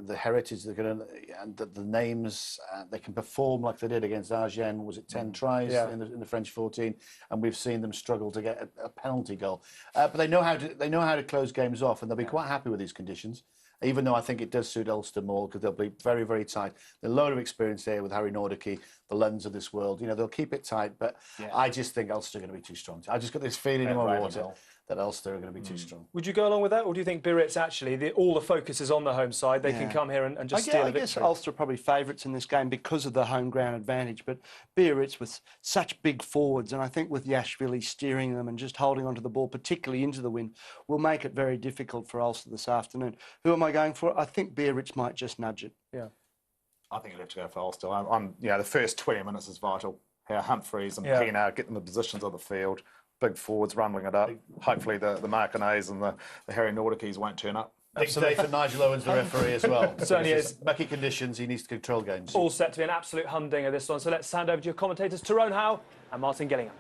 the heritage they're going to, and the names, they can perform like they did against Agen. Was it 10 tries in the French 14? And we've seen them struggle to get a penalty goal. But they know how to close games off, and they'll be quite happy with these conditions. Even though I think it does suit Ulster more, because they'll be very, very tight. There's a load of experience there with Harry Nordicky, the Lunds of this world. You know, they'll keep it tight, but I just think Ulster are going to be too strong. I just got this feeling in my water that Ulster are going to be too strong. Would you go along with that, or do you think Biarritz actually, all the focus is on the home side? They can come here and just steal a victory? I guess Ulster are probably favourites in this game because of the home ground advantage, but Biarritz with such big forwards, and I think with Yashvili steering them and just holding onto the ball, particularly into the wind, will make it very difficult for Ulster this afternoon. Who am I going for? I think Biarritz might just nudge it. Yeah. I think you'd have to go for Ulster. The first 20 minutes is vital. How Humphreys and Pienaar get in the positions of the field. Big forwards rumbling it up. Hopefully the Markinays and the Harry Nordickys won't turn up. Big day for Nigel Owens, the referee, as well. Certainly is. Mucky conditions, he needs to control games. All set to be an absolute humdinger, this one. So let's hand over to your commentators, Tyrone Howe and Martin Gillingham.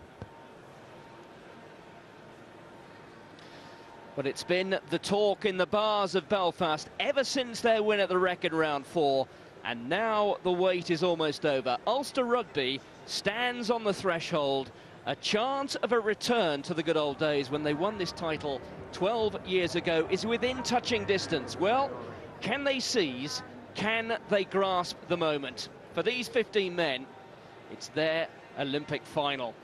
But it's been the talk in the bars of Belfast ever since their win at the Wrekin round 4. And now the wait is almost over. Ulster Rugby stands on the threshold. A chance of a return to the good old days when they won this title 12 years ago is within touching distance. Well, can they seize? Can they grasp the moment? For these 15 men, it's their Olympic final.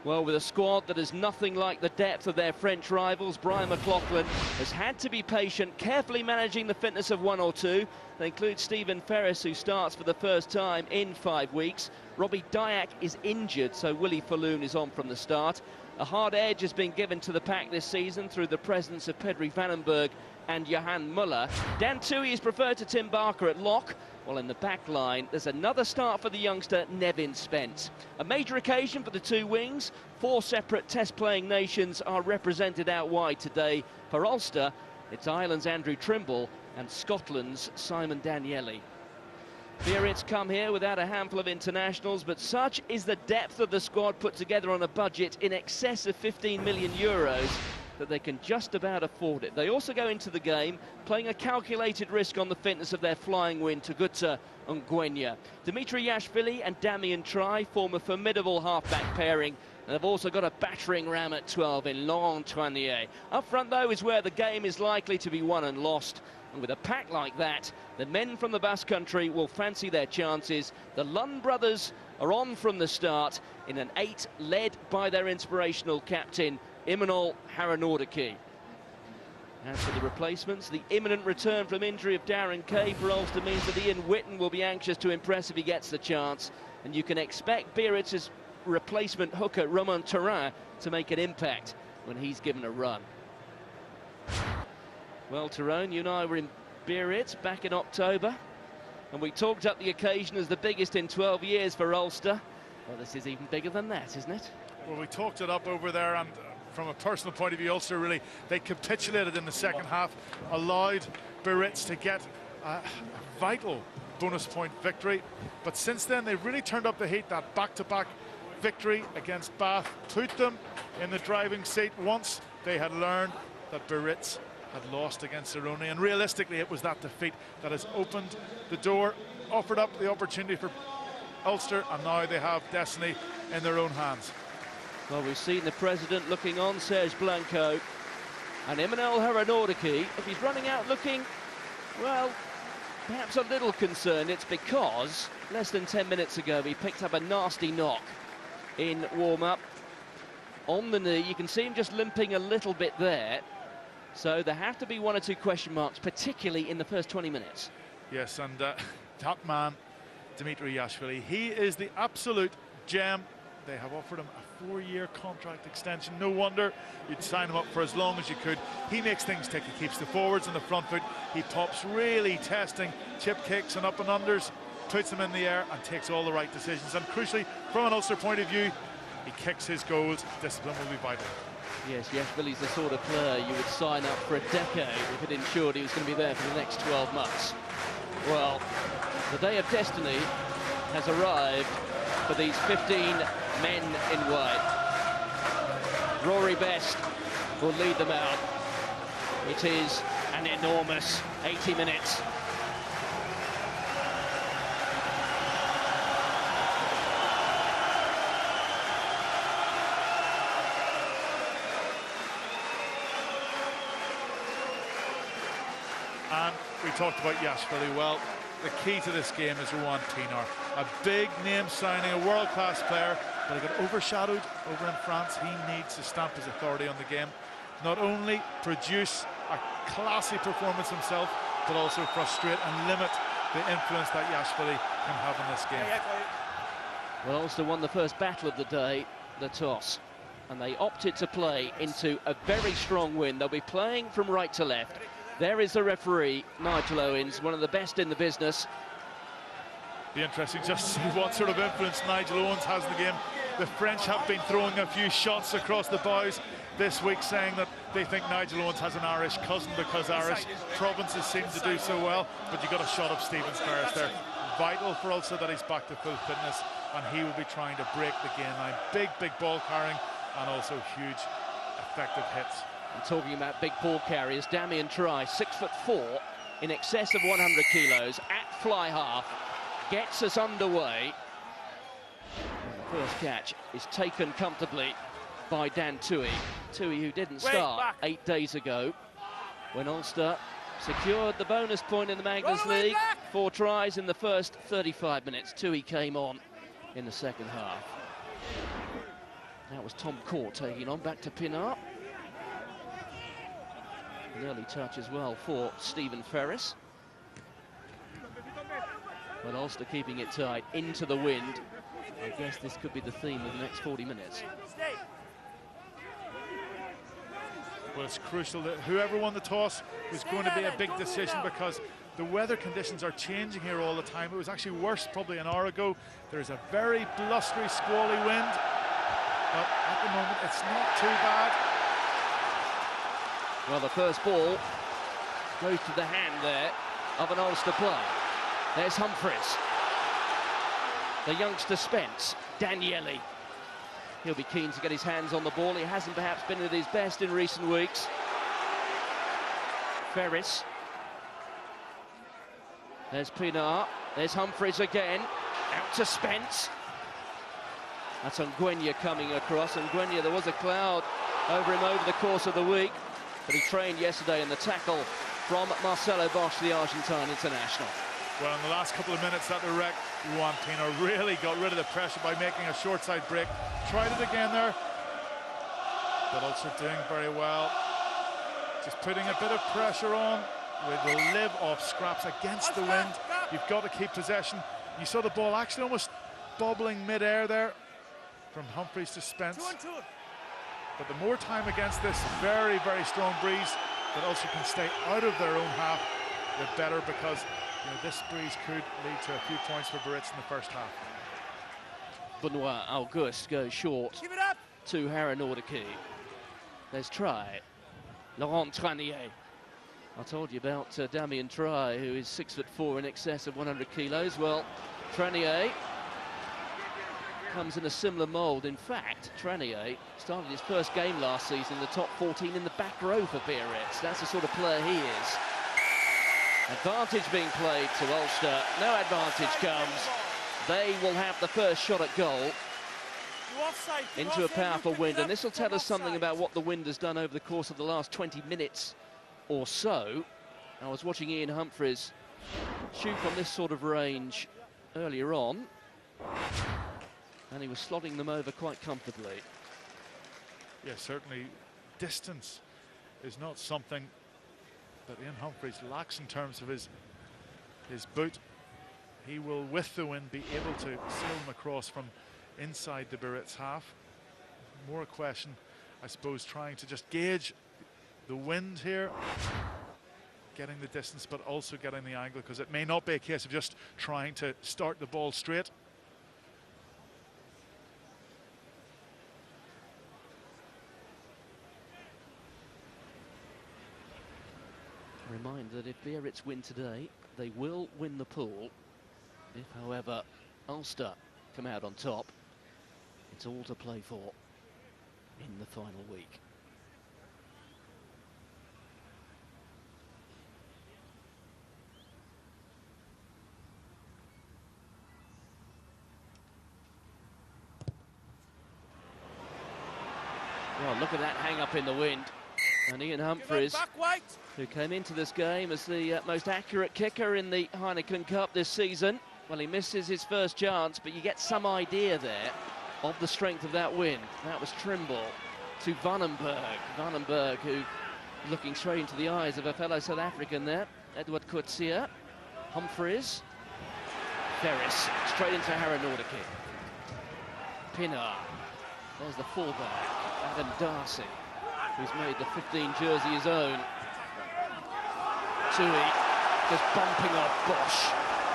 Well, with a squad that is nothing like the depth of their French rivals, Brian McLaughlin has had to be patient, carefully managing the fitness of one or two. They include Stephen Ferris, who starts for the first time in 5 weeks. Robbie Dyack is injured, so Willie Falloon is on from the start. A hard edge has been given to the pack this season through the presence of Pedri Vandenberg and Johan Muller. Dan Toohey is preferred to Tim Barker at lock, while in the back line there's another start for the youngster Nevin Spence. A major occasion for the two wings. 4 separate test-playing nations are represented out wide today. For Ulster, it's Ireland's Andrew Trimble and Scotland's Simon Danieli. Biarritz come here without a handful of internationals, but such is the depth of the squad put together on a budget in excess of 15 million euros that they can just about afford it. They also go into the game playing a calculated risk on the fitness of their flying win, Toguta and Gwenya. Dimitri Yashvili and Damien Try form a formidable half-back pairing, and they've also got a battering ram at 12 in Laurent Toignier. Up front, though, is where the game is likely to be won and lost. And with a pack like that, the men from the Basque Country will fancy their chances. The Lund brothers are on from the start in an 8 led by their inspirational captain, Imanol Haranourdaki. As for the replacements, the imminent return from injury of Darren Kay for Ulster means that Ian Whitten will be anxious to impress if he gets the chance. And you can expect Biarritz's replacement hooker, Romain Turin, to make an impact when he's given a run. Well, Tyrone, you and I were in Biarritz back in October, and we talked up the occasion as the biggest in 12 years for Ulster. Well, this is even bigger than that, isn't it? Well, we talked it up over there, and from a personal point of view, Ulster really, they capitulated in the second half, allowed Biarritz to get a vital bonus point victory. But since then, they've really turned up the heat. That back-to-back victory against Bath put them in the driving seat once they had learned that Biarritz had lost against Saroni, and realistically it was that defeat that has opened the door, offered up the opportunity for Ulster, and now they have destiny in their own hands. Well, we've seen the president looking on, Serge Blanco, and Imanol Haranourdaki, if he's running out looking, well, perhaps a little concerned, it's because less than 10 minutes ago he picked up a nasty knock in warm-up on the knee. You can see him just limping a little bit there. So there have to be 1 or 2 question marks, particularly in the first 20 minutes. Yes, and that man, Dimitri Yashvili, he is the absolute gem. They have offered him a 4-year contract extension. No wonder you'd sign him up for as long as you could. He makes things tick. He keeps the forwards on the front foot. He pops really testing chip kicks and up and unders, puts them in the air and takes all the right decisions. And crucially, from an Ulster point of view, he kicks his goals. Discipline will be vital. Yes, Yashvili's the sort of player you would sign up for a decade if it ensured he was going to be there for the next 12 months. Well, the day of destiny has arrived for these 15 men in white. Rory Best will lead them out. It is an enormous 80 minutes. And we talked about Yashvili. Well, the key to this game is Rowan Thénard, a big name signing, a world-class player, but he got overshadowed over in France. He needs to stamp his authority on the game, not only produce a classy performance himself, but also frustrate and limit the influence that Yashvili can have in this game. Well, Ulster won the first battle of the day, the toss, and they opted to play into a very strong wind. They'll be playing from right to left. There is the referee, Nigel Owens, one of the best in the business. Be interesting just to see what sort of influence Nigel Owens has in the game. The French have been throwing a few shots across the bows this week, saying that they think Nigel Owens has an Irish cousin because Irish provinces seem to do so well. But you got a shot of Stephen Ferris there. Vital for Ulster that he's back to full fitness, and he will be trying to break the game line. Big ball carrying, and also huge effective hits. And talking about big ball carriers, Damien Try, 6'4", in excess of 100 kilos, at fly half, gets us underway. And the first catch is taken comfortably by Dan Tui. Tui, who didn't start 8 days ago when Ulster secured the bonus point in the Magners League. 4 tries in the first 35 minutes. Tui came on in the second half. That was Tom Court taking on, back to Pienaar. An early touch as well for Stephen Ferris. But Ulster keeping it tight into the wind. I guess this could be the theme of the next 40 minutes. Well, it's crucial that whoever won the toss was going to be a big decision, because the weather conditions are changing here all the time. It was actually worse probably an hour ago. There's a very blustery, squally wind, but at the moment it's not too bad. Well, the first ball goes to the hand there of an Ulster player. There's Humphreys. The youngster Spence, Daniele. He'll be keen to get his hands on the ball. He hasn't perhaps been at his best in recent weeks. Ferris. There's Pienaar. There's Humphreys again. Out to Spence. That's Ngwenya coming across. Ngwenya, there was a cloud over him over the course of the week, but he trained yesterday in the tackle from Marcelo Bosch, the Argentine international. Well, in the last couple of minutes, that direct, Rowan Thénard really got rid of the pressure by making a short side break. Tried it again there, but also doing very well. Just putting a bit of pressure on. We will live off scraps against the wind. You've got to keep possession. You saw the ball actually almost bobbling mid-air there from Humphreys to Spence. But the more time against this very strong breeze that Ulster can stay out of their own half, the better, because this breeze could lead to a few points for Biarritz in the first half. Benoit Auguste goes short to Harry Nordique. There's Try. Laurent Tranier. I told you about Damien Try, who is 6'4", in excess of 100 kilos. Well, Tranier comes in a similar mould. In fact, Tranier started his first game last season in the top 14 in the back row for Biarritz. That's the sort of player he is. Advantage being played to Ulster. No advantage comes. They will have the first shot at goal into a powerful wind, and this will tell us something about what the wind has done over the course of the last 20 minutes or so. I was watching Ian Humphreys shoot from this sort of range earlier on, and he was slotting them over quite comfortably. Yeah, certainly distance is not something that Ian Humphreys lacks in terms of his boot. He will, with the wind, be able to sail them across from inside the Biarritz half. More a question, I suppose, trying to just gauge the wind here, getting the distance, but also getting the angle, because it may not be a case of just trying to start the ball straight. Reminder that if Biarritz win today, they will win the pool. If, however, Ulster come out on top, it's all to play for in the final week. Well, look at that hang up in the wind. And Ian Humphreys, who came into this game as the most accurate kicker in the Heineken Cup this season. Well, he misses his first chance, but you get some idea there of the strength of that win. That was Trimble to Vandenberg. Vandenberg, who looking straight into the eyes of a fellow South African there, Edward Coetzee. Humphreys. Ferris, straight into Harry-Nordique. Pienaar. There's the fullback, Adam Darcy, who's made the 15 jersey his own. Tui just bumping off Bosch,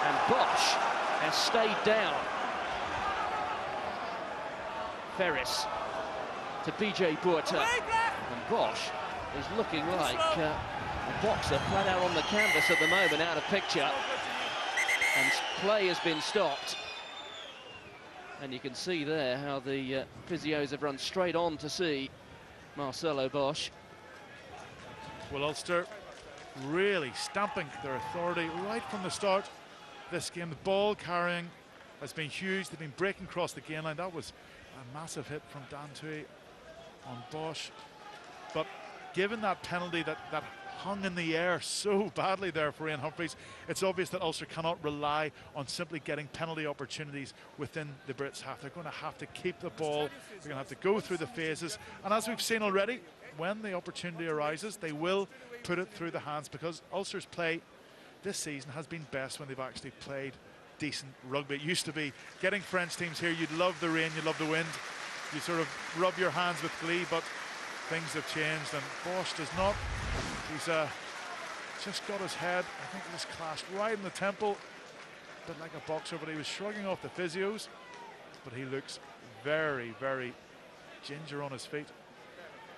and Bosch has stayed down. Ferris to BJ Boerta, and Bosch is looking like a boxer flat out on the canvas at the moment, out of picture, and play has been stopped. And you can see there how the physios have run straight on to see Marcelo Bosch. Well, Ulster really stamping their authority right from the start. This game, the ball carrying has been huge. They've been breaking across the gain line. That was a massive hit from Dan Tui on Bosch. But given that penalty that hung in the air so badly there for Ian Humphreys, it's obvious that Ulster cannot rely on simply getting penalty opportunities within the Brits' half. They're going to have to keep the ball. They're going to have to go through the phases. And as we've seen already, when the opportunity arises, they will put it through the hands, because Ulster's play this season has been best when they've actually played decent rugby. It used to be getting French teams here, you'd love the rain, you'd love the wind, you sort of rub your hands with glee, but things have changed, and Bosch does not. He's just got his head, I think, just clashed right in the temple, a bit like a boxer, but he was shrugging off the physios, but he looks very, very ginger on his feet.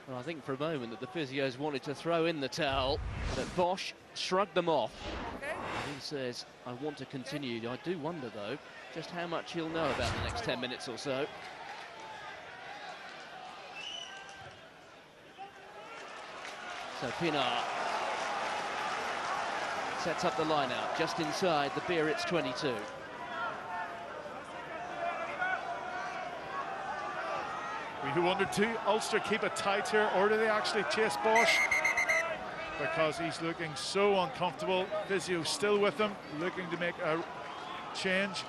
Well, I think for a moment that the physios wanted to throw in the towel, but Bosch shrugged them off. He says, I want to continue. I do wonder, though, just how much he'll know about the next 10 minutes or so. So Pienaar sets up the line out just inside the Biarritz 22. We wondered, do Ulster keep it tight here, or do they actually chase Bosch? Because he's looking so uncomfortable. Physio still with him, looking to make a change.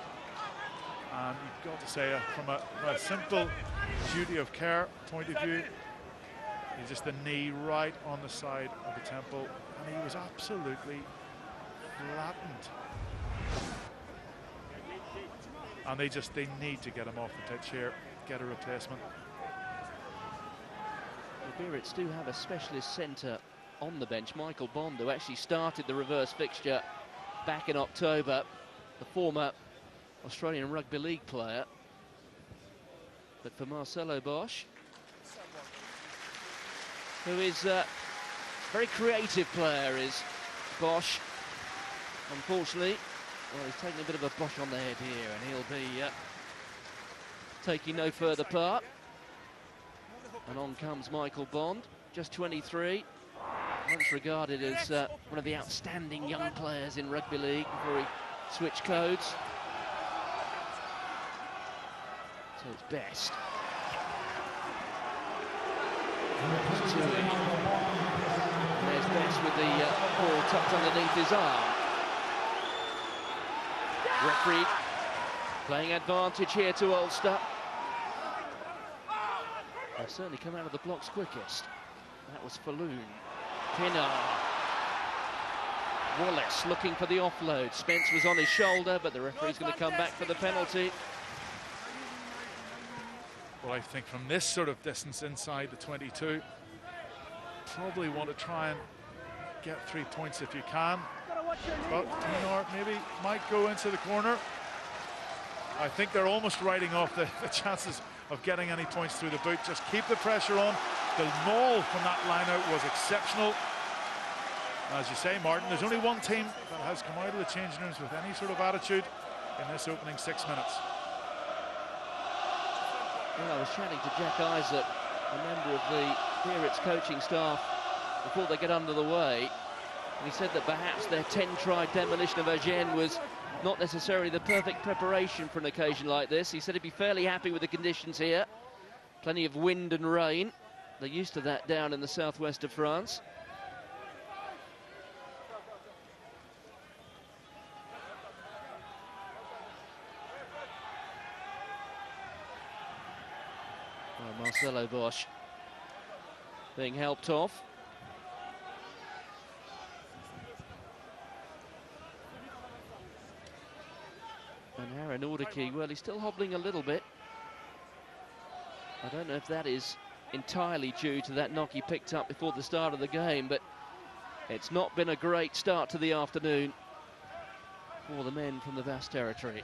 And you've got to say, from a simple duty of care point of view, he's just the knee right on the side of the temple, and he was absolutely flattened. And they need to get him off the pitch here, get a replacement. The Biarritz do have a specialist centre on the bench, Michael Bond, who actually started the reverse fixture back in October, the former Australian Rugby League player. But for Marcelo Bosch, who is a very creative player, is Bosch. Unfortunately, well, he's taking a bit of a Bosch on the head here, and he'll be taking no further part. And on comes Michael Bond, just 23, once regarded as one of the outstanding young players in rugby league before he switched codes. So it's best. There's Best with the ball tucked underneath his arm. Referee playing advantage here to Ulster. They've certainly come out of the blocks quickest. That was Falloon. Pienaar. Wallace looking for the offload. Spence was on his shoulder, but the referee's going to come back for the penalty. Well, I think from this sort of distance inside the 22, probably want to try and get 3 points if you can. But Pienaar maybe might go into the corner. I think they're almost writing off the chances of getting any points through the boot. Just keep the pressure on. The maul from that line-out was exceptional. As you say, Martin, there's only one team that has come out of the changing rooms with any sort of attitude in this opening 6 minutes. Well, I was chatting to Jack Isaac, a member of the Biarritz coaching staff, before they get under the way. And he said that perhaps their 10-try demolition of Agen was not necessarily the perfect preparation for an occasion like this. He said he'd be fairly happy with the conditions here. Plenty of wind and rain. They're used to that down in the southwest of France. Oh, Marcelo Bosch being helped off. And Aaron Ordeke, well, he's still hobbling a little bit. I don't know if that is entirely due to that knock he picked up before the start of the game, but it's not been a great start to the afternoon for the men from the Basque territory.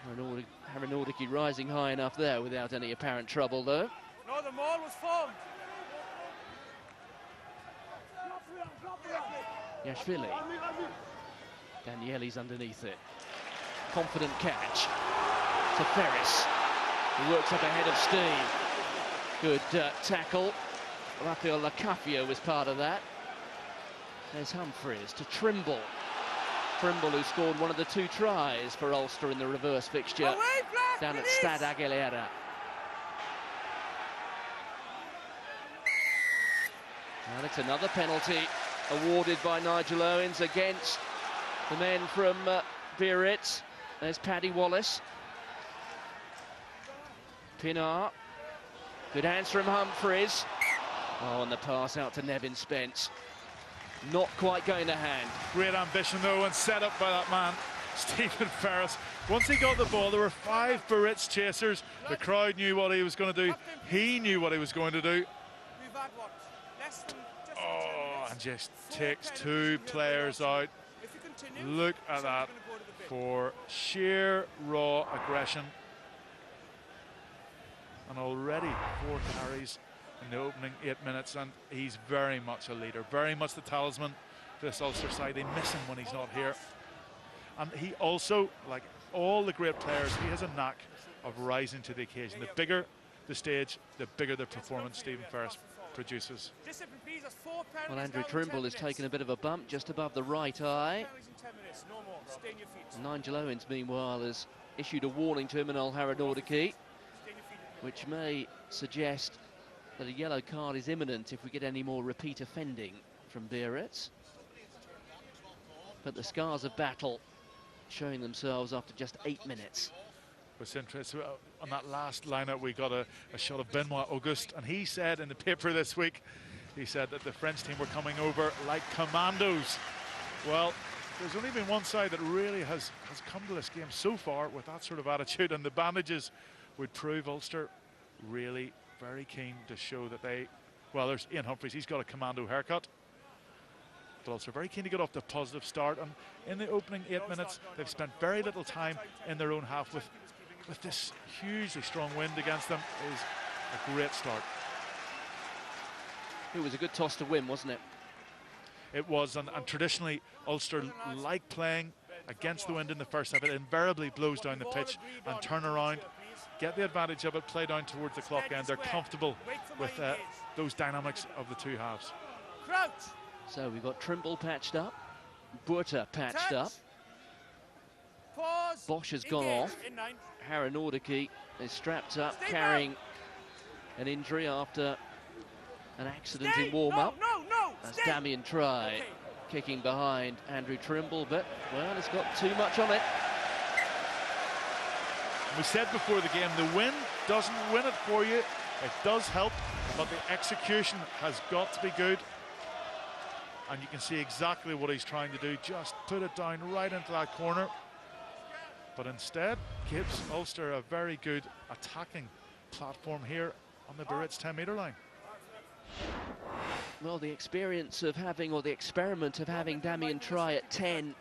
Aaron Ordeke rising high enough there without any apparent trouble, though. No, the maul was formed. Yashvili. Danieli's underneath it. Confident catch to Ferris, who works up ahead of Steve. Good tackle. Rafael Lacafio was part of that. There's Humphreys to Trimble. Trimble, who scored one of the 2 tries for Ulster in the reverse fixture down at Stade Aguilera. And it's another penalty awarded by Nigel Owens against the men from Biarritz. There's Paddy Wallace. Pinar. Good hands from Humphreys. Oh, and the pass out to Nevin Spence. Not quite going to hand. Great ambition, though, and set up by that man, Stephen Ferris. Once he got the ball, there were 5 Biarritz chasers. The crowd knew what he was going to do. He knew what he was going to do. Oh, and just takes 2 players out. Look at that for sheer raw aggression. And already 4 carries in the opening 8 minutes, and he's very much a leader, very much the talisman for this Ulster side. They miss him when he's not here. And he also, like all the great players, he has a knack of rising to the occasion. The bigger the stage, the bigger the performance Stephen Ferris produces. Well, Andrew Trimble has taken a bit of a bump just above the right eye. Nigel Owens, meanwhile, has issued a warning to him and Aaron Ordeke, which may suggest that a yellow card is imminent if we get any more repeat offending from Biarritz. But the scars of battle showing themselves after just 8 minutes. What's interesting, on that last lineup, we got a shot of Benoit Auguste, and he said in the paper this week, he said that the French team were coming over like commandos. Well, there's only been one side that really has come to this game so far with that sort of attitude, and the bandages would prove Ulster really very keen to show that they, well, there's Ian Humphreys, he's got a commando haircut, but also very keen to get off the positive start. And in the opening 8 minutes, they've spent very little time in their own half with this hugely strong wind against them. Is a great start. It was a good toss to win, wasn't it? It was, and traditionally Ulster like playing against the wind in the first half. It invariably blows down the pitch and turn around, get the advantage of it, play down towards the clock end. They're comfortable with those dynamics of the 2 halves. So we've got Trimble patched up, Burta patched up, Bosch has gone off, Aaron Ordeke is strapped up, carrying an injury after an accident in warm-up. That's Damien Try kicking behind Andrew Trimble, but, well, it's got too much on it. We said before the game, the win doesn't win it for you. It does help, but the execution has got to be good. And you can see exactly what he's trying to do, just put it down right into that corner. But instead, gives Ulster a very good attacking platform here on the Biarritz 10-metre line. Well, the experience of having, or the experiment of having Damien Try at 10 in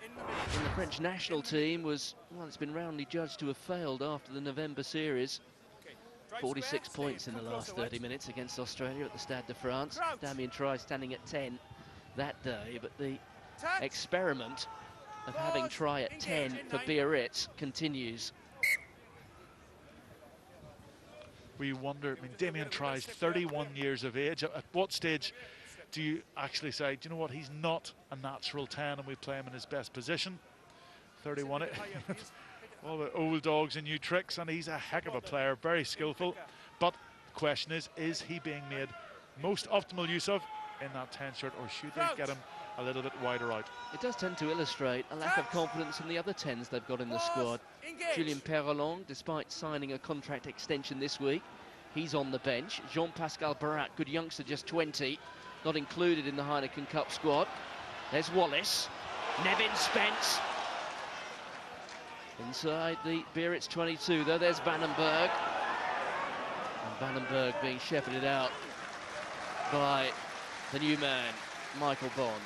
the French national team was, well, it's been roundly judged to have failed after the November series. 46 points in the last 30 minutes against Australia at the Stade de France. Damien Try standing at 10 that day, but the experiment of having Try at 10 for Biarritz continues. We wonder, I mean, Damien Try's 31 years of age. At what stage do you actually say, do you know what, he's not a natural 10 and we play him in his best position? 31, all the old dogs and new tricks, and he's a heck of a player, very skillful. But question is he being made most optimal use of in that 10 shirt, or should they get him a little bit wider out? It does tend to illustrate a lack of confidence in the other 10s they've got in the squad. Julien Perrelon, despite signing a contract extension this week, he's on the bench. Jean-Pascal Barat, good youngster, just 20, not included in the Heineken Cup squad. There's Wallace. Nevin Spence. Inside the Biarritz 22, though, there's Vandenberg. And Vandenberg being shepherded out by the new man, Michael Bond.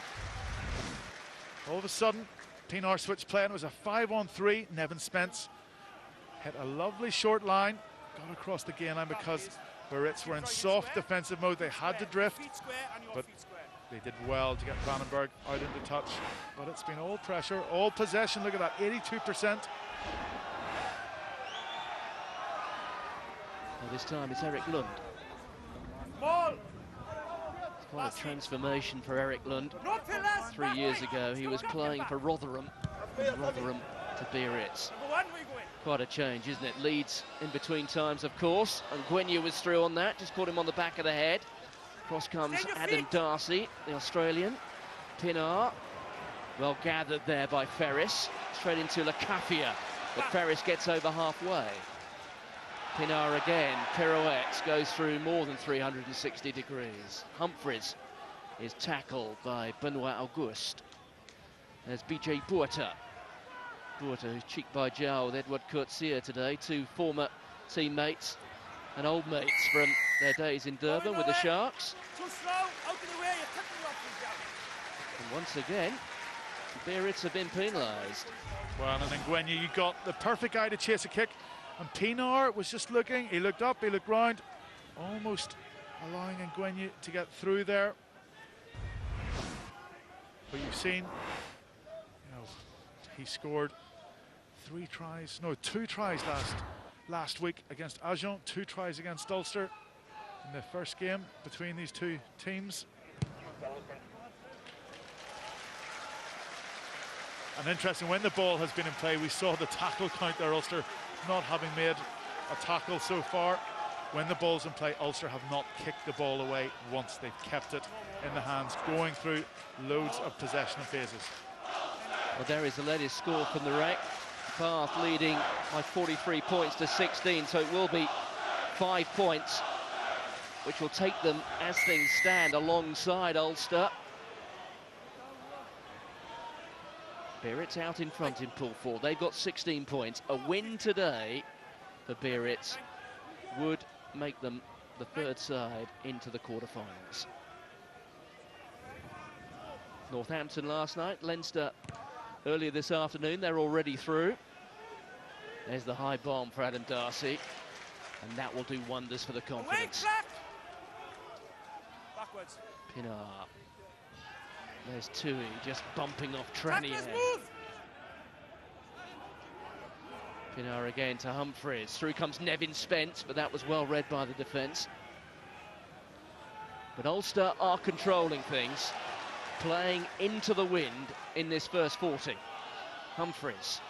All of a sudden, Pienaar switched play, and it was a 5-on-3. Nevin Spence hit a lovely short line, got across the gain line because Biarritz were in soft defensive mode. They had to drift, but they did well to get Vandenberg out into touch. But it's been all pressure, all possession. Look at that, 82%. Well, this time it's Eric Lund. It's quite a transformation for Eric Lund. 3 years ago, he was playing for Rotherham, from Rotherham to Biarritz. Quite a change, isn't it? Leeds in between times, of course, and Gwenyu was through on that, just caught him on the back of the head. Cross comes Adam Darcy, the Australian. Pienaar, well gathered there by Ferris. Straight into Lacafia, but Ferris gets over halfway. Pienaar again, pirouettes, goes through more than 360 degrees. Humphries is tackled by Benoit Auguste. There's BJ Buerta. Buerta, who's cheek by jowl with Edward Coetzee today, two former teammates and old mates from their days in Durban with the Sharks. And once again, Biarritz have been penalised. Well, and then Gwenyu, you got the perfect guy to chase a kick, and Pienaar was just looking. He looked up, he looked round, almost allowing Gwenyu to get through there. But you've seen, he scored two tries last week against Agen, 2 tries against Ulster in the first game between these two teams. And interesting, when the ball has been in play, we saw the tackle count there, Ulster not having made a tackle so far. When the ball's in play, Ulster have not kicked the ball away once. They've kept it in the hands, going through loads of possession phases. Well, there is the latest score from the wreck. Bath leading by 43 points to 16, so it will be 5 points, which will take them, as things stand, alongside Ulster. Biarritz out in front in Pool 4. They've got 16 points. A win today for Biarritz would make them the third side into the quarterfinals. Northampton last night, Leinster earlier this afternoon, they're already through. There's the high bomb for Adam Darcy, and that will do wonders for the confidence. Pienaar. There's Tui just bumping off Tranier. Pienaar again to Humphries. Through comes Nevin Spence, but that was well read by the defence. But Ulster are controlling things, playing into the wind in this first 40. Humphries,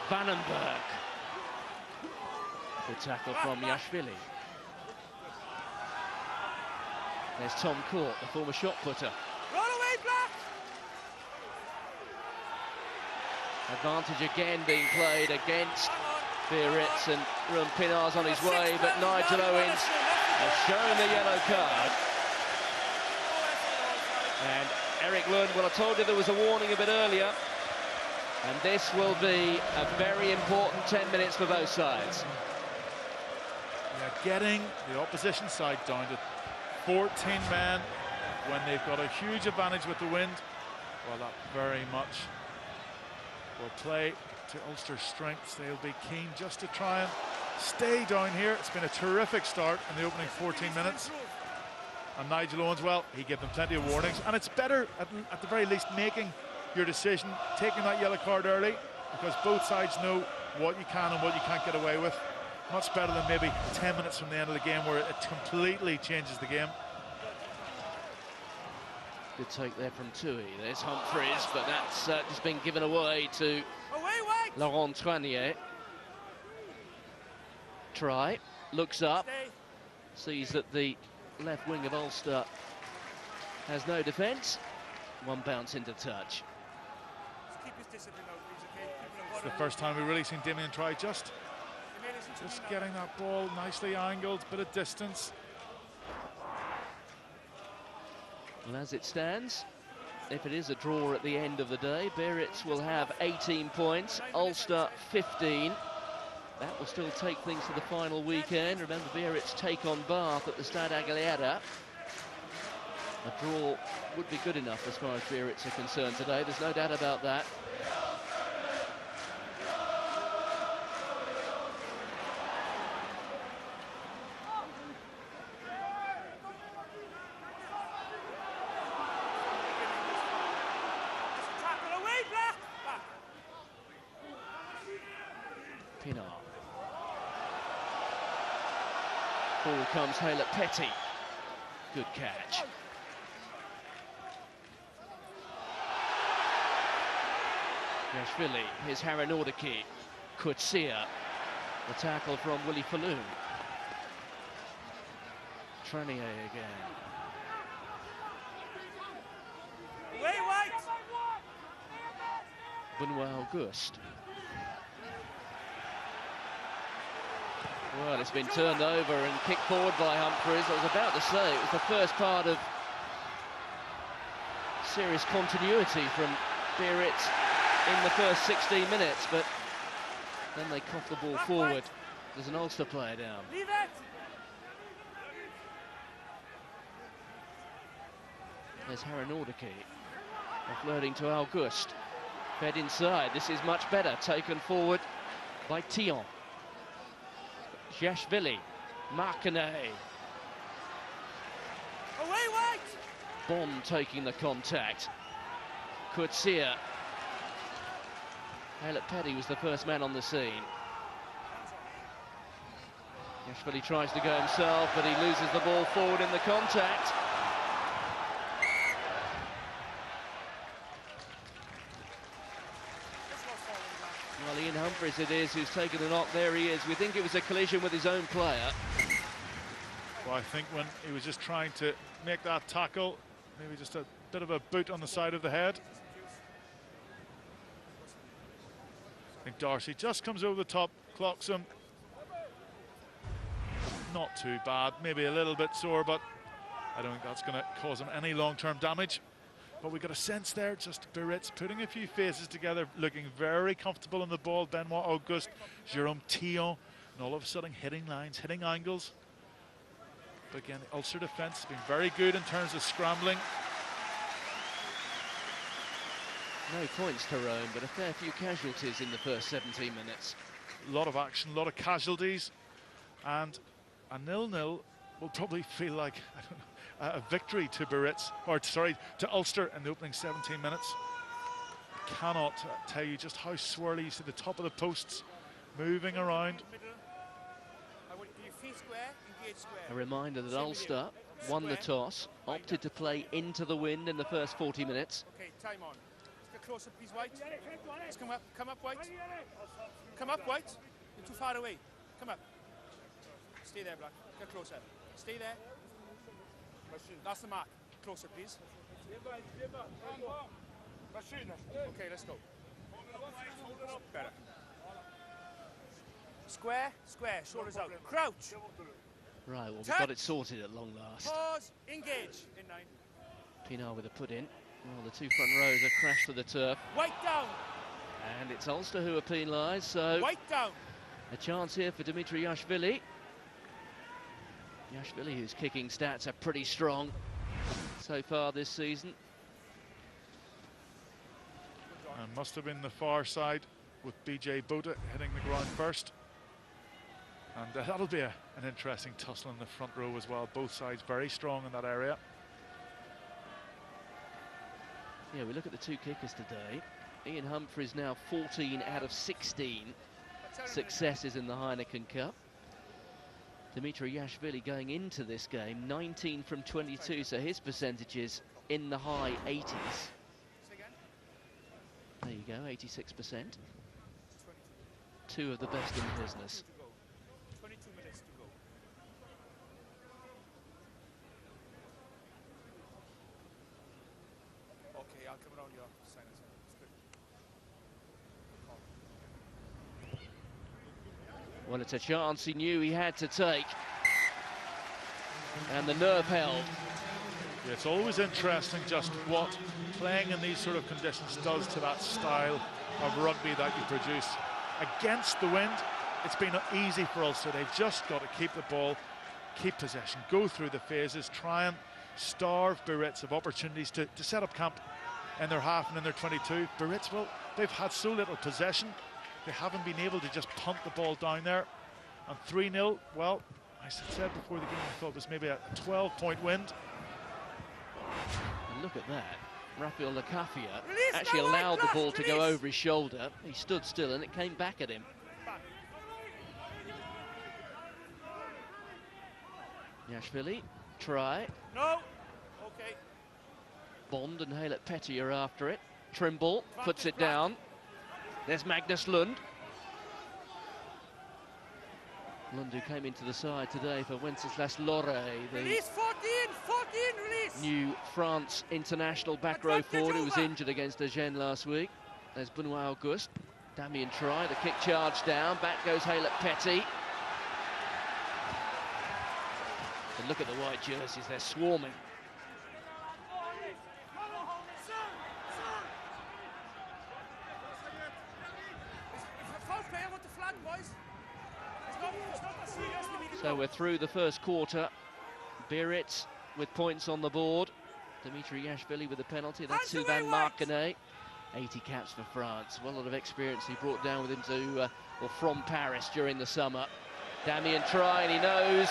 Vandenberg. Good tackle from Yashvili. There's Tom Court, the former shot putter. Advantage again being played against Biarritz, and Ruan Pienaar's on his way, but Nigel Owens has shown the yellow card. And Eric Lund, well, I told you there was a warning a bit earlier, and this will be a very important 10 minutes for both sides. Yeah, getting the opposition side down to 14 men when they've got a huge advantage with the wind, well, that very much will play to Ulster's strengths. They'll be keen just to try and stay down here. It's been a terrific start in the opening 14 minutes. And Nigel Owens, well, he gave them plenty of warnings. And it's better, at the very least, making your decision, taking that yellow card early, because both sides know what you can and what you can't get away with. Much better than maybe 10 minutes from the end of the game where it completely changes the game. Good take there from Tui. There's Humphries, but that's just been given away to Laurent Tranier. Try, looks up, sees that the left wing of Ulster has no defence. One bounce into touch. It's the first time we've really seen Damien try just getting that ball nicely angled, bit of distance. Well, as it stands, if it is a draw at the end of the day, Biarritz will have 18 points, Ulster 15. That will still take things to the final weekend. Remember, Biarritz take on Bath at the Stade Aguilera. A draw would be good enough as far as Biarritz are concerned today. There's no doubt about that. Pinar. Ball comes Haylett Petty. Good catch. Yashvili, here's Haranordaki. Kutsia. The tackle from Willie Falloon. Tranier again. Benoit Auguste. Well, it's been turned over and kicked forward by Humphreys. I was about to say it was the first part of serious continuity from Biarritz in the first 16 minutes, but then they cough the ball forward. There's an Ulster player down. There's Haranordaki, offloading to Auguste. Fed inside. This is much better. Taken forward by Tion. Yashvili, Marcanet. Away, White! Bond taking the contact. Kutsia. Haylett Petty was the first man on the scene. Yashvili tries to go himself, but he loses the ball forward in the contact. Well, Ian Humphreys it is who's taken the knock. There he is. We think it was a collision with his own player. Well, I think when he was just trying to make that tackle, maybe just a bit of a boot on the side of the head. I think Darcy just comes over the top, clocks him. Not too bad, maybe a little bit sore, but I don't think that's going to cause him any long-term damage. But we got a sense there, just Biarritz putting a few faces together, looking very comfortable on the ball. Benoit Auguste, Jerome Tion, and all of a sudden hitting lines, hitting angles. But again, the Ulster defence has been very good in terms of scrambling. No points, Tyrone, but a fair few casualties in the first 17 minutes. A lot of action, a lot of casualties, and a 0-0 will probably feel like, I don't know, a victory to Biarritz, or sorry, to Ulster in the opening 17 minutes. I cannot tell you just how swirly you see the top of the posts moving around. A reminder that Ulster won the toss, opted to play into the wind in the first 40 minutes. Okay, time on. Let's get closer, please, White. Let's come up, White. Come up, White. You're too far away. Come up. Stay there, Black. Get closer. Stay there. That's the mark. Closer, please. Okay, let's go. Better. Square, square, shoulders out. Crouch. Right, well, we've got it sorted at long last. Pause, engage. In 9. Pinar with a put in. Well, the two front rows are crashed to the turf. White down. And it's Ulster who are penalised, so White down. a chance here for Dimitri Yashvili. Yashvili, whose kicking stats are pretty strong so far this season. And must have been the far side with BJ Boda hitting the ground first. And that'll be an interesting tussle in the front row as well. Both sides very strong in that area. Yeah, we look at the two kickers today. Ian Humphreys now 14 out of 16 successes in the Heineken Cup. Dimitri Yashvili going into this game 19 from 22, so his percentages in the high 80s. There you go, 86%. Two of the best in the business. 22 minutes to go. Well, it's a chance he knew he had to take. And the nerve held. Yeah, it's always interesting just what playing in these sort of conditions does to that style of rugby that you produce. Against the wind, it's been easy for Ulster. They've just got to keep the ball, keep possession, go through the phases, try and starve Biarritz of opportunities to set up camp in their half and in their 22. Biarritz, well, they've had so little possession, they haven't been able to just punt the ball down there. And 3-0, well, I said before the game, I thought it was maybe a 12-point wind. And look at that. Rafael Lacafia actually allowed the ball to go over his shoulder. He stood still and it came back at him. Yashvili, try. No. Okay. Bond and Haylett Petty are after it. Trimble puts it down. There's Magnus Lund. Lund, who came into the side today for Wenceslas Lorre, the Release 14, release. new France international back row forward who was injured against Agen last week. There's Benoit Auguste. Damien Try, the kick charge down. Back goes Haylett Petty. And look at the white jerseys, they're swarming. So we're through the first quarter. Biarritz with points on the board. Dimitri Yashvili with a penalty. That's Sylvain Marcanet. 80 caps for France. Well, a lot of experience he brought down with him to, or from Paris during the summer. Damien Try, and he knows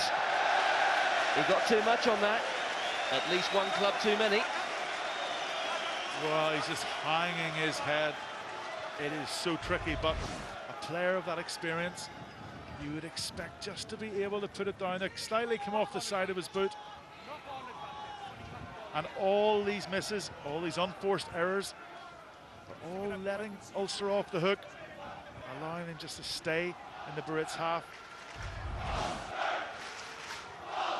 he got too much on that. At least one club too many. Well, he's just hanging his head. It is so tricky, but a player of that experience, you would expect just to be able to put it down there. Slightly come off the side of his boot. And all these misses, all these unforced errors, are all letting Ulster off the hook, allowing him just to stay in the Biarritz half.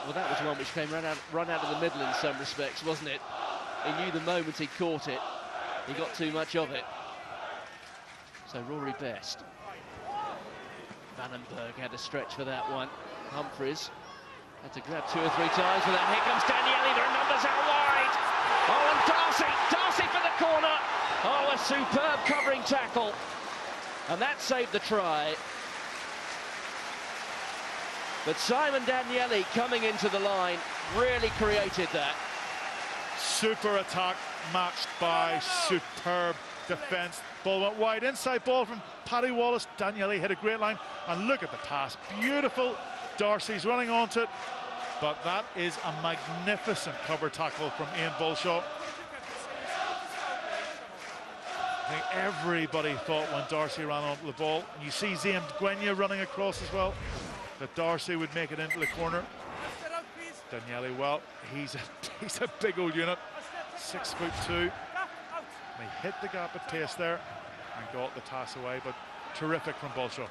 Well, that was one which came run out of the middle in some respects, wasn't it? He knew the moment he caught it, he got too much of it. So Rory Best. Vandenberg had a stretch for that one. Humphreys had to grab 2 or 3 times for that. Here comes Daniele, there are numbers out wide. Oh, and Darcy for the corner. Oh, a superb covering tackle. And that saved the try. But Simon Daniele coming into the line really created that. Super attack matched by superb defence. Ball went wide, inside ball from Paddy Wallace. Daniele hit a great line, and look at the pass, beautiful. Darcy's running onto it, but that is a magnificent cover tackle from Ian Bolshaw. I think everybody thought when Darcy ran onto the ball, and you see Ziam Gwenya running across as well, that Darcy would make it into the corner. Daniele, well, he's a big old unit, 6'2". He hit the gap at pace there and got the pass away, but terrific from Bolshaw.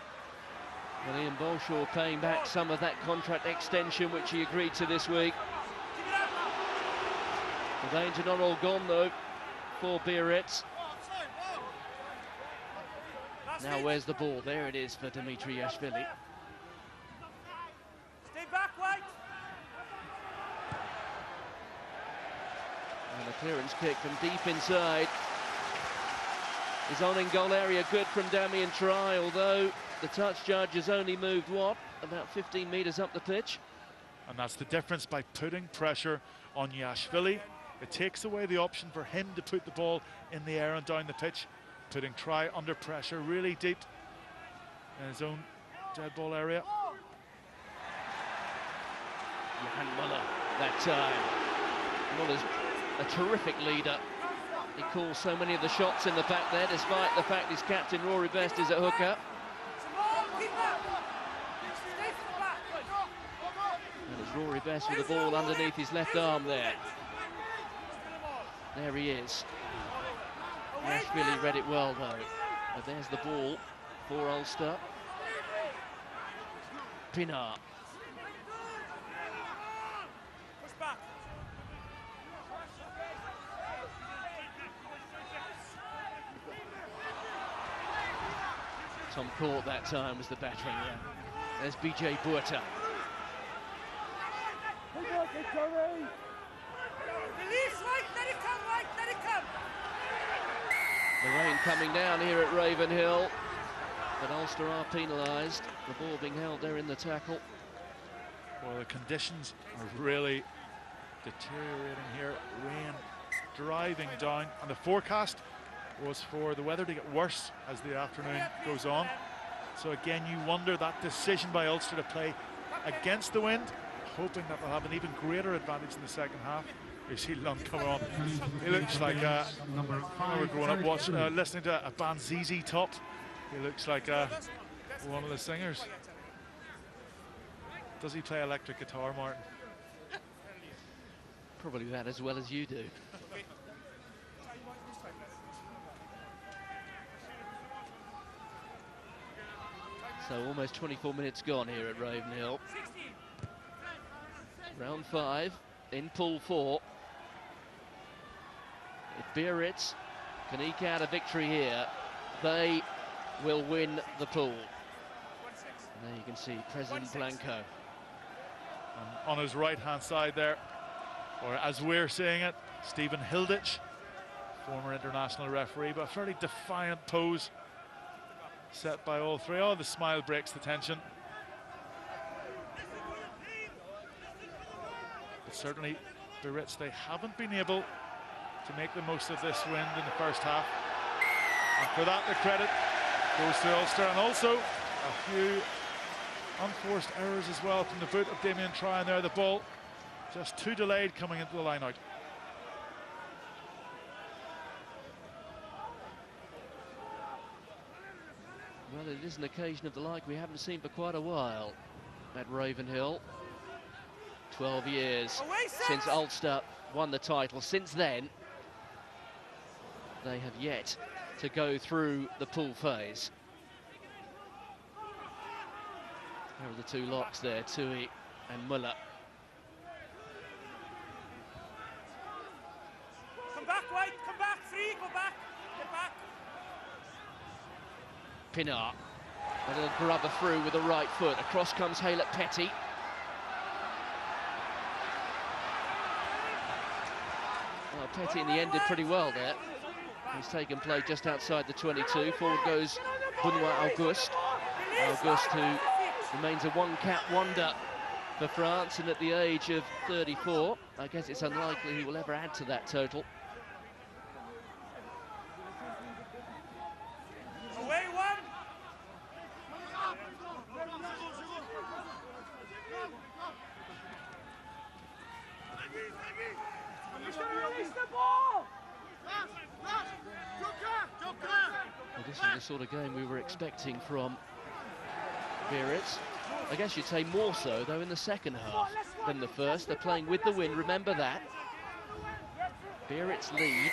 Well, Ian Bolshaw paying back some of that contract extension which he agreed to this week. The danger not all gone though for Biarritz. Now where's the ball? There it is for Dimitri Yashvili. Stay back, White. And a clearance kick from deep inside is on in goal area, good from Damien Try, although the touch judge has only moved, what, about 15 metres up the pitch. And that's the difference by putting pressure on Yashvili. It takes away the option for him to put the ball in the air and down the pitch, putting Try under pressure really deep in his own dead ball area. Johan Muller that time. Muller's a terrific leader. He calls so many of the shots in the back there, despite the fact his captain Rory Best is at hooker. And it's Rory Best with the ball underneath his left arm there. There he is. Yashvili read it well though. But there's the ball for Ulster. Pinar. Tom Court that time was the battering ram. There's BJ Buerta. The rain coming down here at Ravenhill, but Ulster are penalised. The ball being held there in the tackle. Well, the conditions are really deteriorating here. Rain driving down, and the forecast was for the weather to get worse as the afternoon goes on. So again, you wonder that decision by Ulster to play against the wind, hoping that they'll have an even greater advantage in the second half. You see Lund coming on. He looks like I remember growing up listening to a band ZZ Top. He looks like one of the singers. Does he play electric guitar, Martin? Probably that as well as you do. So almost 24 minutes gone here at Ravenhill. Round 5 in pool 4. If Biarritz can eke out a victory here, they will win the pool. And there you can see President Blanco. On his right-hand side there, or as we're seeing it, Stephen Hilditch, former international referee, but a fairly defiant pose set by all three. Oh, the smile breaks the tension. But certainly, Biarritz, they haven't been able to make the most of this wind in the first half. And for that, the credit goes to Ulster, and also a few unforced errors as well from the boot of Damien Tryon there. The ball just too delayed coming into the line out. Well, it is an occasion of the like we haven't seen for quite a while at Ravenhill. 12 years since Ulster won the title. Since then, they have yet to go through the pool phase. There are the two locks there, Tui and Muller. Come back, White, come back, free, go back, get back. Pinar, a little grubber through with the right foot. Across comes Haylett Petty. Well, Petty in the end did pretty well there. He's taken play just outside the 22. Forward goes Benoit Auguste. Auguste, who remains a one-cap wonder for France, and at the age of 34, I guess it's unlikely he will ever add to that total. Away one. Well, this is the sort of game we were expecting from Biarritz. I guess you'd say more so, though, in the second half than the first. They're playing with the wind, remember that. Biarritz lead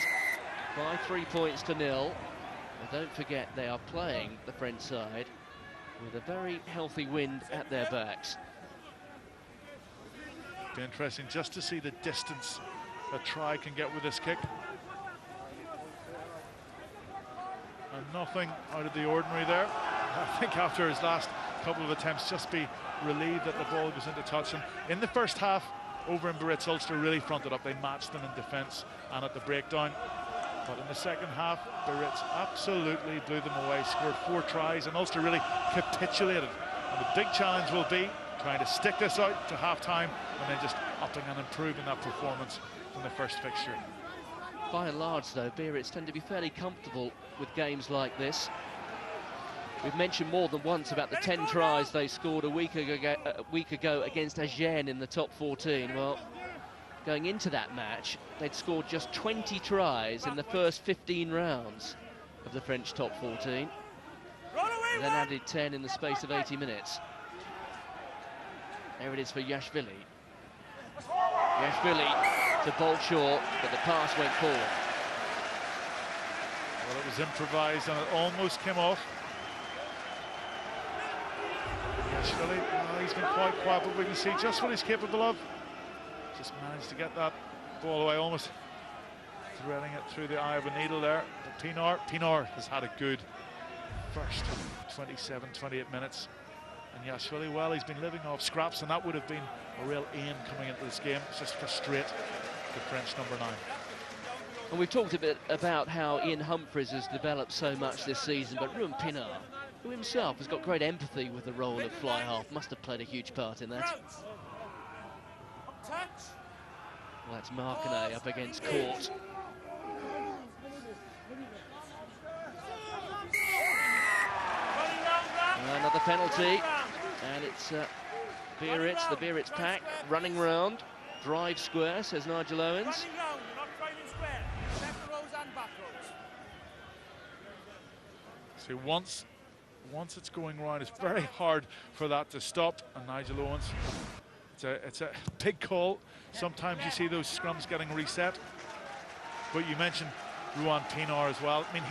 by 3 points to 0. And don't forget, they are playing the French side with a very healthy wind at their backs. Be interesting just to see the distance that Try can get with this kick. And nothing out of the ordinary there. I think after his last couple of attempts, just be relieved that the ball goes into touch. And in the first half, over in Biarritz, Ulster really fronted up. They matched them in defence and at the breakdown. But in the second half, Biarritz absolutely blew them away, scored 4 tries, and Ulster really capitulated. And the big challenge will be trying to stick this out to half-time and then just upping and improving that performance from the first fixture. By and large, though, Biarritz tend to be fairly comfortable with games like this. We've mentioned more than once about the 10 tries they scored a week ago against Agen in the top 14. Well, going into that match, they'd scored just 20 tries in the first 15 rounds of the French top 14. And then added 10 in the space of 80 minutes. There it is for Yashvili. Yashvili to bolt short, but the pass went forward. Well, it was improvised and it almost came off. Yashvili, he's been quite quiet, but we can see just what he's capable of. Just managed to get that ball away, almost threading it through the eye of a needle there. But Pinar has had a good first 27, 28 minutes. And Yashvili, well, he's been living off scraps, and that would have been a real aim coming into this game, just frustrate the French number 9. And we've talked a bit about how Ian Humphreys has developed so much this season, but Ruben Pinard, who himself has got great empathy with the role of fly half, must have played a huge part in that. Well, that's Markene up against Court. Another penalty, and it's Biarritz, the Biarritz pack, running round. Drive square, says Nigel Owens. See, once it's going round, it's very hard for that to stop. And Nigel Owens, it's a big call. Sometimes you see those scrums getting reset. But you mentioned Ruan Pinard as well. I mean,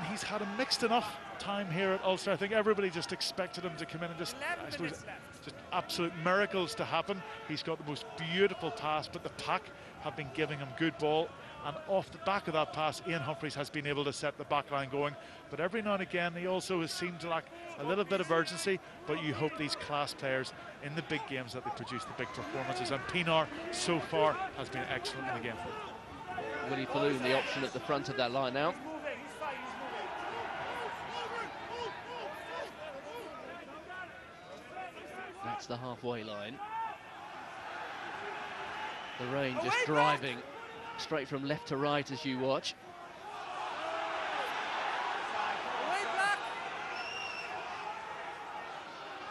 he's had a mixed enough time here at Ulster. I think everybody just expected him to come in and just, I suppose, just absolute miracles to happen. He's got the most beautiful pass, but the pack have been giving him good ball. And off the back of that pass, Ian Humphreys has been able to set the back line going. But every now and again, he also has seemed to lack a little bit of urgency. But you hope these class players in the big games that they produce the big performances. And Pinard, so far, has been excellent in the game. Willie Falloon, the option at the front of that line now. That's the halfway line. The rain just driving straight from left to right as you watch.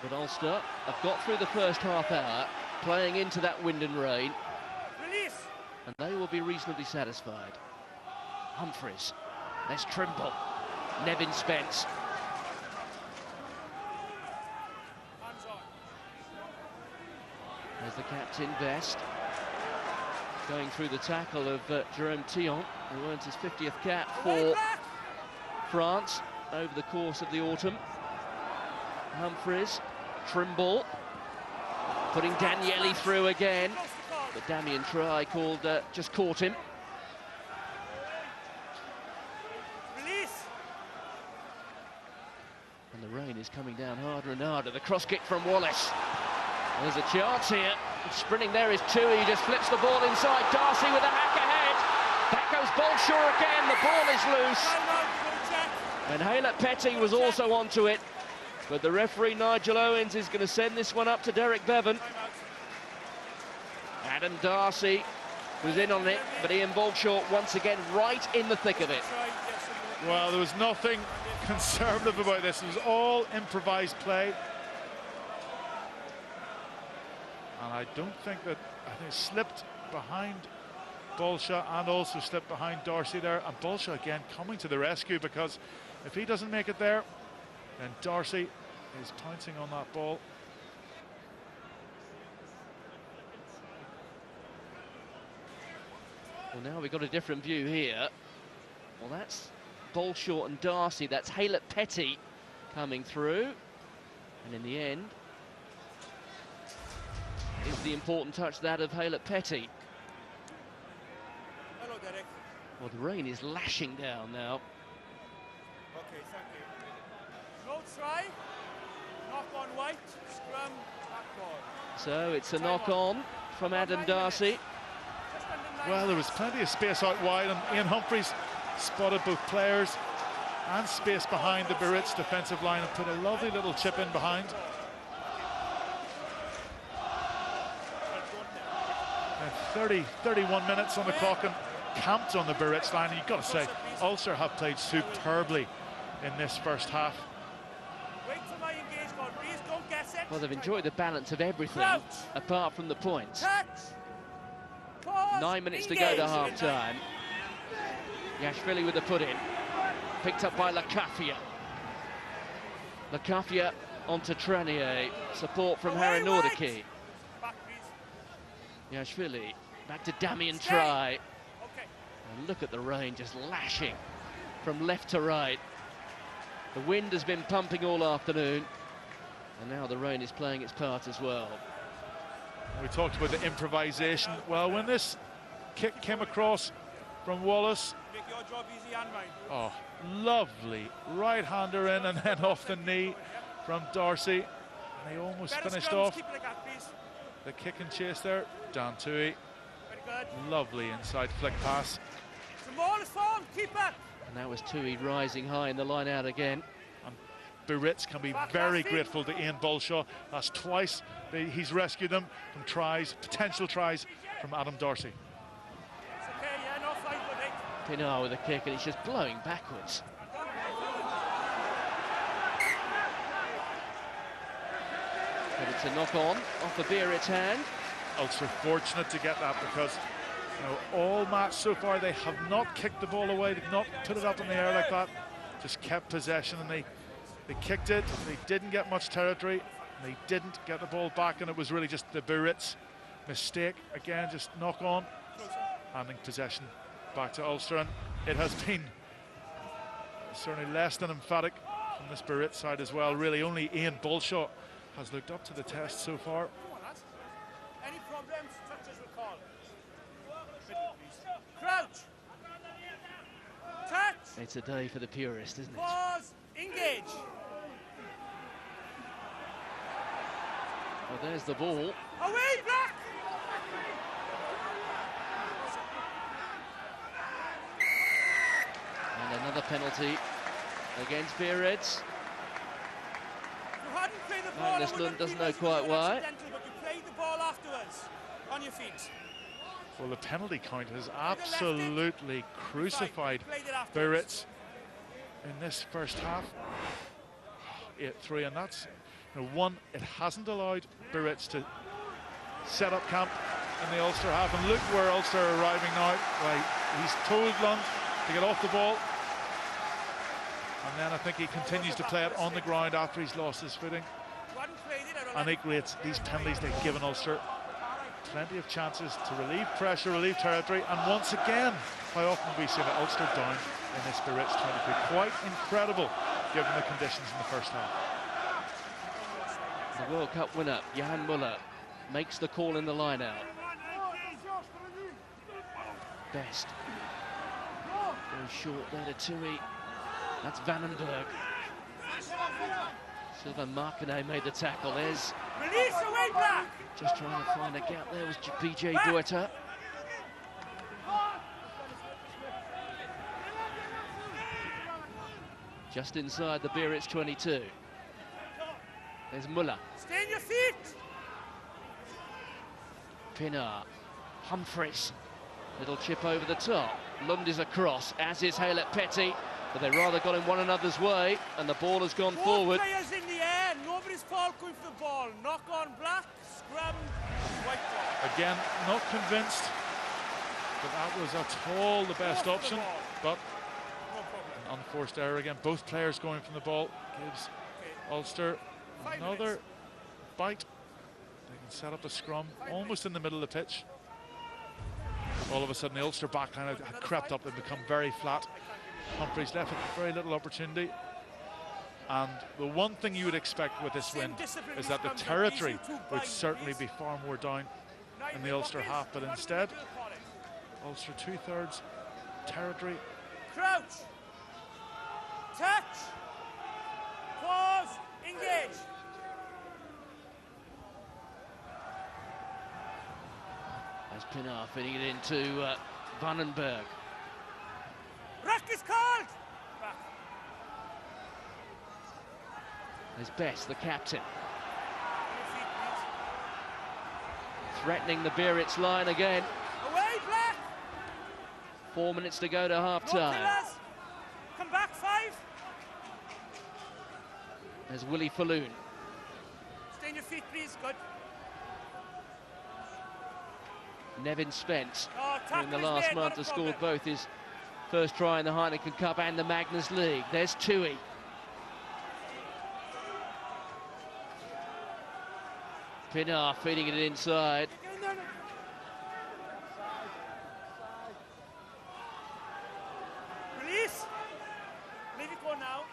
But Ulster have got through the first half hour, playing into that wind and rain. And they will be reasonably satisfied. Humphreys, there's Trimble, Nevin Spence. There's the captain, Best, going through the tackle of Jerome Tillon, who earns his 50th cap for France over the course of the autumn. Humphreys, Trimble, putting Danieli through again, but Damien Try just caught him. And the rain is coming down harder and harder. The cross kick from Wallace. There's a chance here. Sprinting there is Tui, he just flips the ball inside. Darcy with a hack ahead. Back goes Bolshaw again, the ball is loose. And Haylett Petty was also onto it. But the referee, Nigel Owens, is going to send this one up to Derek Bevan. Adam Darcy was in on it, but Ian Bolshaw once again right in the thick of it. Well, there was nothing conservative about this. It was all improvised play. And I don't think that, I think slipped behind Bolshaw and also slipped behind Darcy there. And Bolshaw again coming to the rescue, because if he doesn't make it there, then Darcy is pouncing on that ball. Well, now we've got a different view here. Well, that's Bolshaw and Darcy. That's Haylett Petty coming through. And in the end, is the important touch that of Haylett Petty. Hello, Derek. Well, the rain is lashing down now. Okay, thank you. No try. Knock on White. Scrum. Back ball. So it's a knock on from Adam Darcy. Well, there was plenty of space out wide, and Ian Humphreys spotted both players and space behind the Biarritz defensive line and put a lovely little chip in behind. 31 minutes on the clock and camped on the Biarritz line, and you've got to say Ulster have played superbly in this first half. Well, they've enjoyed the balance of everything apart from the points. 9 minutes to go to half-time. Yashvili with the put-in, picked up by Lacafia. Lacafia onto Tranier, support from Harry Nordicki. Yashvili back to Damien Try. And look at the rain just lashing from left to right. The wind has been pumping all afternoon, and now the rain is playing its part as well. We talked about the improvisation. Well, when this kick came across from Wallace, Make your job easy and mine. oh, lovely right-hander in and then off the knee. from Darcy. And they almost finished off the kick and chase there. Dan Tui. Lovely inside flick pass. And that was Tui rising high in the line out again. And Biarritz can be very grateful to Ian Bolshaw. That's twice he's rescued them from tries, potential tries from Adam Darcy. Pinar with a kick, and it's just blowing backwards. But it's a knock-on off the Biarritz hand. Ulster fortunate to get that because, you know, all match so far they have not kicked the ball away, they've not put it up in the air like that, just kept possession, and they kicked it, they didn't get much territory, and they didn't get the ball back, and it was really just the Biarritz mistake. Again, just knock on, handing possession back to Ulster, and it has been certainly less than emphatic from this Biarritz side as well. Really, only Ian Bolshaw has looked up to the test so far. Any problems, touches will call. Crouch. Touch. It's a day for the purist, isn't it? Pause. Engage. Well, there's the ball. Away, Black. And another penalty against Biarritz. Magnus Lund doesn't know quite why. But you played the ball afterwards on your feet. Well, the penalty count has absolutely crucified Biarritz in this first half. 8-3, and that's, you know, one, it hasn't allowed Biarritz to set up camp in the Ulster half. And look where Ulster are arriving now. Right, he's told Lund to get off the ball. And then I think he continues to play it on the ground after he's lost his footing. And equally, it's these penalties they've given Ulster plenty of chances to relieve pressure, relieve territory, and once again, how often have we seen it, Ulster down in this Biarritz 23. Quite incredible given the conditions in the first half. The World Cup winner, Johan Muller, makes the call in the line-out. Best. Very short there to Tui. That's Vandenberg. Sylvain Marcanet made the tackle. There's Release away, Black. just trying to find a gap. There was PJ Buerta. Just inside the Biarritz 22. There's Muller. Stay on your feet. Pinar. Humphreys. Little chip over the top. Lund is across, as is Haylett Petty. But they rather got in one another's way, and the ball has gone forward. Players in the air, nobody's fault going for the ball. Knock on Black, scrum, white ball. Again, not convinced that that was at all the best option, but an unforced error again. Both players going from the ball gives Ulster another bite. They can set up a scrum almost in the middle of the pitch. All of a sudden, the Ulster backline had crept up and become very flat. Humphreys left with very little opportunity, and the one thing you would expect with this win is that the territory would certainly be far more down in the Ulster half, but instead Ulster 2/3 territory. Crouch, touch, pause, engage. As Pinar feeding it into Vandenberg. Ruck is called! There's Best, the captain. Threatening the Biarritz line again. Away, Black! 4 minutes to go to half-time. Come back, 5. There's Willie Falloon. Stay on your feet, please. Good. Nevin Spence, Oh, who in the last month has scored both his first try in the Heineken Cup and the Magnus League. There's Tui. Pinar feeding it inside. Release. Leave it go now.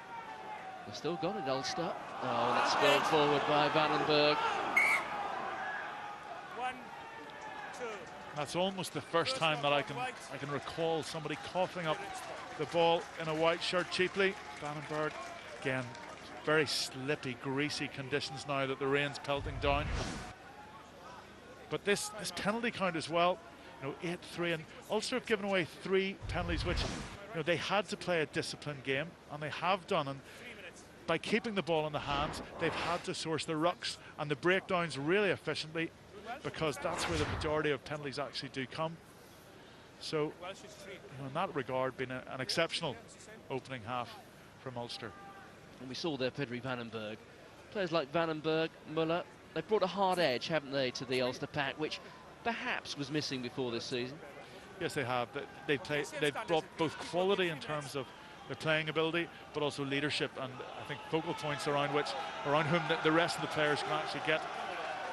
They've still got it, Ulster. Oh, and it's spilled forward by Vandenberg. 1, 2. That's almost the first time that I can recall somebody coughing up the ball in a white shirt cheaply. Vandenberg again very slippy, greasy conditions now that the rain's pelting down. But this penalty count as well, 8-3, and Ulster have given away 3 penalties, which they had to play a disciplined game, and they have done. And by keeping the ball in the hands, they've had to source the rucks and the breakdowns really efficiently, because that's where the majority of penalties actually do come. So, in that regard, been an exceptional opening half from Ulster. And we saw there Pedri Vandenberg. Players like Vandenberg, Muller, they've brought a hard edge, haven't they, to the Ulster pack, which perhaps was missing before this season. Yes, they have. They've brought both quality in terms of their playing ability, but also leadership, and I think focal points around whom the rest of the players can actually get.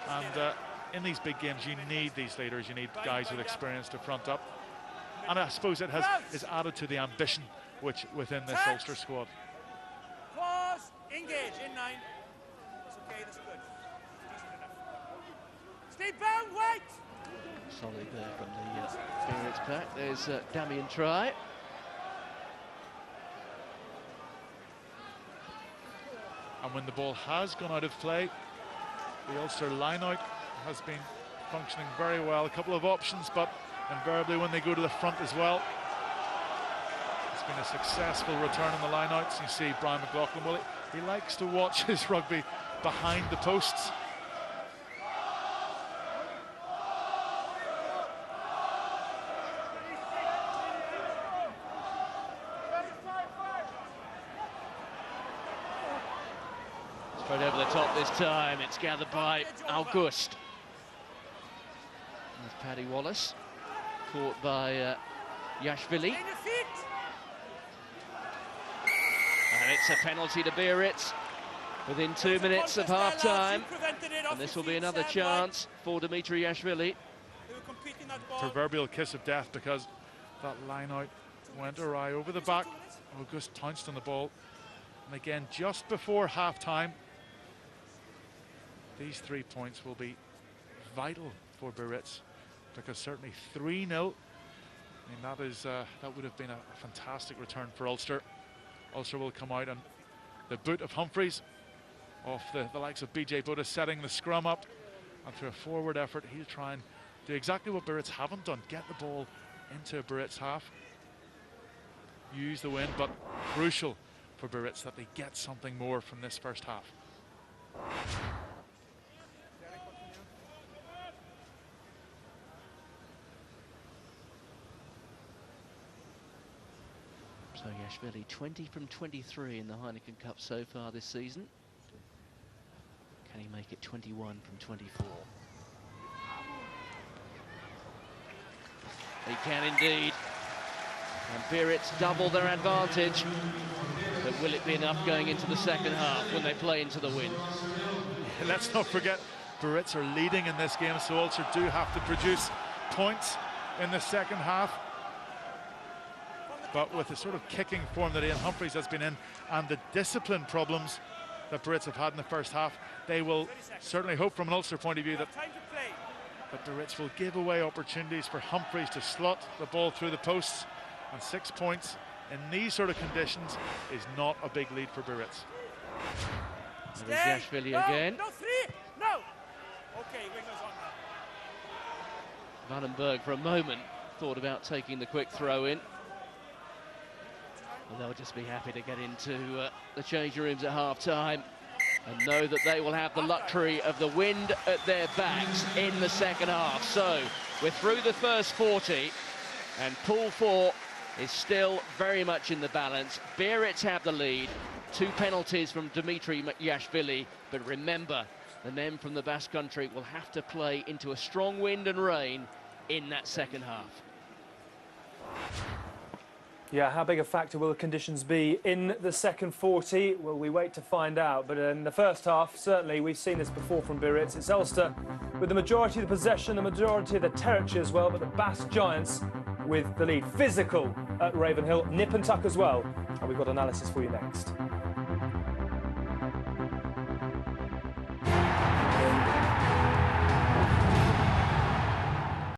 And in these big games, you need these leaders. You need guys with experience to front up. And I suppose it is added to the ambition within this Ulster squad. Pause, engage, in 9. That's okay, that's good. Decent enough. Stay bound, wait! Solid there from the Biarritz pack. There's Damien Try. And when the ball has gone out of play, the Ulster line-out has been functioning very well. A couple of options, but invariably when they go to the front as well, it's been a successful return on the line-outs. You see Brian McLaughlin, well, he likes to watch his rugby behind the posts. Straight over the top this time. It's gathered by August. There's Paddy Wallace, caught by Yashvili. And it's a penalty to Biarritz within 2 minutes of half-time. And this will be another chance for Dimitri Yashvili. Proverbial kiss of death, because that line-out went awry over the back. August pounced on the ball. And again, just before half-time, these 3 points will be vital for Biarritz, because certainly 3-0, I mean, that would have been a fantastic return for Ulster. Ulster will come out, and the boot of Humphreys off the likes of BJ Buddha, setting the scrum up, and through a forward effort he'll try and do exactly what Biarritz haven't done, get the ball into Biarritz half, use the wind, but crucial for Biarritz that they get something more from this first half. So Yashvili 20 from 23 in the Heineken Cup so far this season. Can he make it 21 from 24? He can indeed. And Biarritz double their advantage. But will it be enough going into the second half when they play into the wind? Let's not forget, Biarritz are leading in this game, so Ulster do have to produce points in the second half. But with the sort of kicking form that Ian Humphreys has been in, and the discipline problems that Biarritz have had in the first half, they will certainly hope from an Ulster point of view that Biarritz will give away opportunities for Humphreys to slot the ball through the posts. And 6 points in these sort of conditions is not a big lead for Biarritz. There's Yashvili again. No, 3, no. Okay, wingers on now. Vandenberg for a moment thought about taking the quick throw in. Well, they'll just be happy to get into the changing rooms at half-time and know that they will have the luxury of the wind at their backs in the second half. So we're through the first 40, and Pool 4 is still very much in the balance. Biarritz have the lead. 2 penalties from Dimitri Yashvili, but remember, the men from the Basque Country will have to play into a strong wind and rain in that second half. Yeah, how big a factor will the conditions be in the second 40? Well, we wait to find out. But in the first half, certainly, we've seen this before from Biarritz. It's Ulster with the majority of the possession, the majority of the territory as well, but the Basque Giants with the lead. Physical at Ravenhill, nip and tuck as well. And we've got analysis for you next.